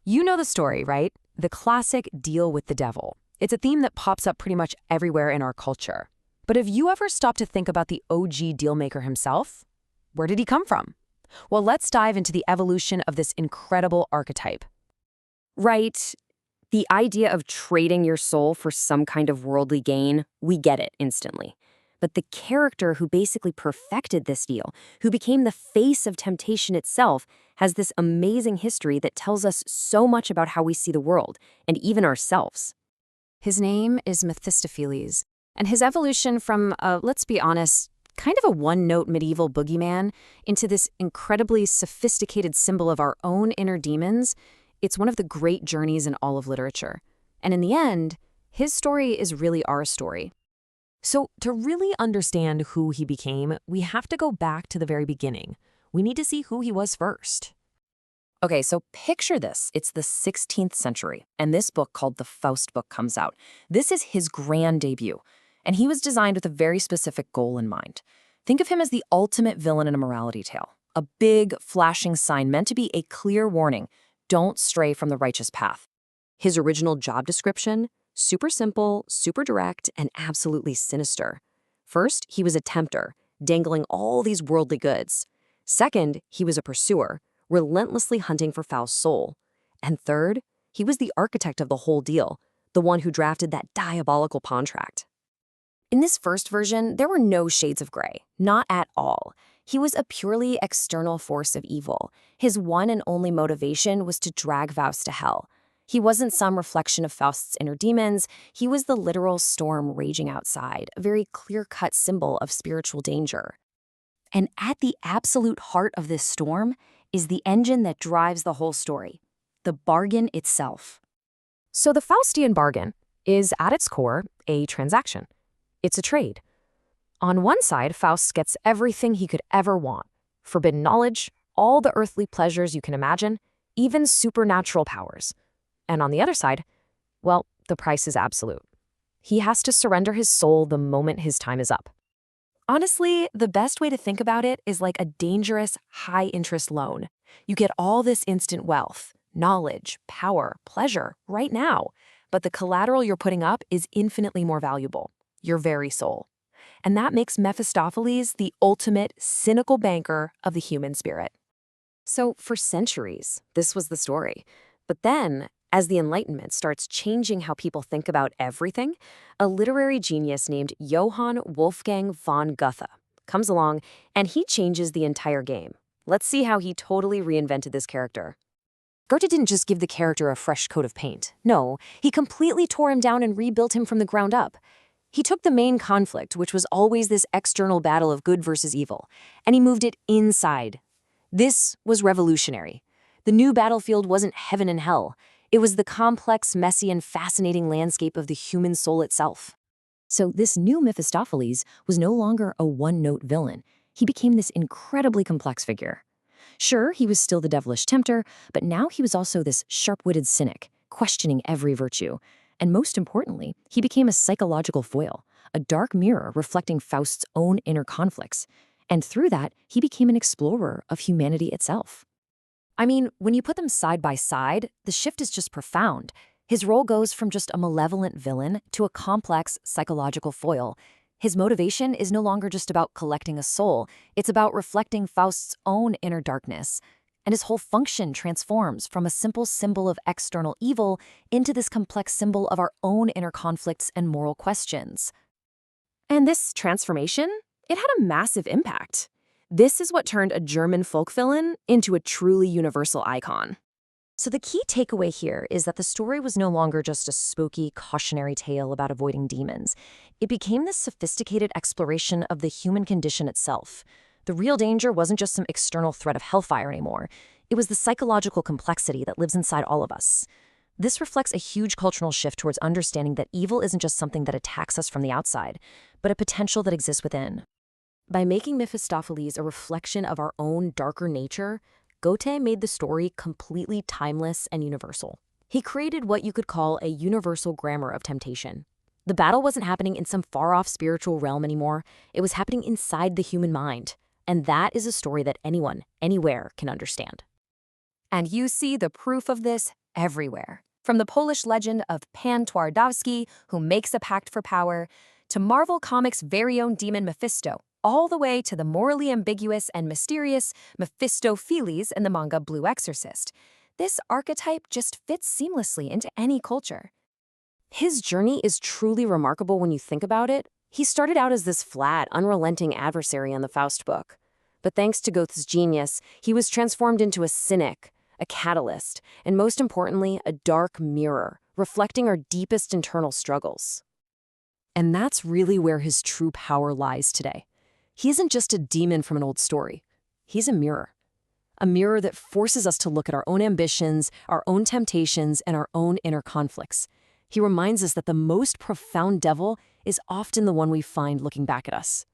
You know the story, right? The classic deal with the devil. It's a theme that pops up pretty much everywhere in our culture. But have you ever stopped to think about the OG dealmaker himself? Where did he come from? Well, let's dive into the evolution of this incredible archetype. Right. The idea of trading your soul for some kind of worldly gain, we get it instantly. But the character who basically perfected this deal, who became the face of temptation itself, has this amazing history that tells us so much about how we see the world, and even ourselves. His name is Mephistopheles, and his evolution from, let's be honest, kind of a one-note medieval boogeyman into this incredibly sophisticated symbol of our own inner demons, it's one of the great journeys in all of literature. And in the end, his story is really our story. So to really understand who he became, we have to go back to the very beginning. We need to see who he was first. Okay, so picture this. It's the 16th century, and this book called the Faust book comes out. This is his grand debut, and he was designed with a very specific goal in mind. Think of him as the ultimate villain in a morality tale, a big, flashing sign meant to be a clear warning, don't stray from the righteous path. His original job description? Super simple, super direct, and absolutely sinister. First, he was a tempter, dangling all these worldly goods. Second, he was a pursuer, relentlessly hunting for Faust's soul. And third, he was the architect of the whole deal, the one who drafted that diabolical contract. In this first version, there were no shades of gray, not at all. He was a purely external force of evil. His one and only motivation was to drag Faust to hell. He wasn't some reflection of Faust's inner demons. He was the literal storm raging outside, a very clear-cut symbol of spiritual danger. And at the absolute heart of this storm is the engine that drives the whole story, the bargain itself. So the Faustian bargain is, at its core, a transaction. It's a trade. On one side, Faust gets everything he could ever want: forbidden knowledge, all the earthly pleasures you can imagine, even supernatural powers. And on the other side, well, the price is absolute. He has to surrender his soul the moment his time is up. Honestly, the best way to think about it is like a dangerous, high-interest loan. You get all this instant wealth, knowledge, power, pleasure right now, but the collateral you're putting up is infinitely more valuable: your very soul. And that makes Mephistopheles the ultimate cynical banker of the human spirit. So for centuries, this was the story. But then, as the Enlightenment starts changing how people think about everything, a literary genius named Johann Wolfgang von Goethe comes along, and he changes the entire game. Let's see how he totally reinvented this character. Goethe didn't just give the character a fresh coat of paint. No, he completely tore him down and rebuilt him from the ground up. He took the main conflict, which was always this external battle of good versus evil, and he moved it inside. This was revolutionary. The new battlefield wasn't heaven and hell. It was the complex, messy, and fascinating landscape of the human soul itself. So this new Mephistopheles was no longer a one-note villain. He became this incredibly complex figure. Sure, he was still the devilish tempter, but now he was also this sharp-witted cynic, questioning every virtue. And most importantly, he became a psychological foil, a dark mirror reflecting Faust's own inner conflicts. And through that, he became an explorer of humanity itself. I mean, when you put them side by side, the shift is just profound. His role goes from just a malevolent villain to a complex psychological foil. His motivation is no longer just about collecting a soul. It's about reflecting Faust's own inner darkness. And his whole function transforms from a simple symbol of external evil into this complex symbol of our own inner conflicts and moral questions. And this transformation, it had a massive impact. This is what turned a German folk villain into a truly universal icon. So the key takeaway here is that the story was no longer just a spooky, cautionary tale about avoiding demons. It became this sophisticated exploration of the human condition itself. The real danger wasn't just some external threat of hellfire anymore. It was the psychological complexity that lives inside all of us. This reflects a huge cultural shift towards understanding that evil isn't just something that attacks us from the outside, but a potential that exists within. By making Mephistopheles a reflection of our own darker nature, Goethe made the story completely timeless and universal. He created what you could call a universal grammar of temptation. The battle wasn't happening in some far-off spiritual realm anymore. It was happening inside the human mind. And that is a story that anyone, anywhere can understand. And you see the proof of this everywhere. From the Polish legend of Pan Twardowski, who makes a pact for power, to Marvel Comics' very own demon Mephisto, all the way to the morally ambiguous and mysterious Mephistopheles in the manga Blue Exorcist. This archetype just fits seamlessly into any culture. His journey is truly remarkable when you think about it. He started out as this flat, unrelenting adversary in the Faust book. But thanks to Goethe's genius, he was transformed into a cynic, a catalyst, and most importantly, a dark mirror, reflecting our deepest internal struggles. And that's really where his true power lies today. He isn't just a demon from an old story. He's a mirror. A mirror that forces us to look at our own ambitions, our own temptations, and our own inner conflicts. He reminds us that the most profound devil is often the one we find looking back at us.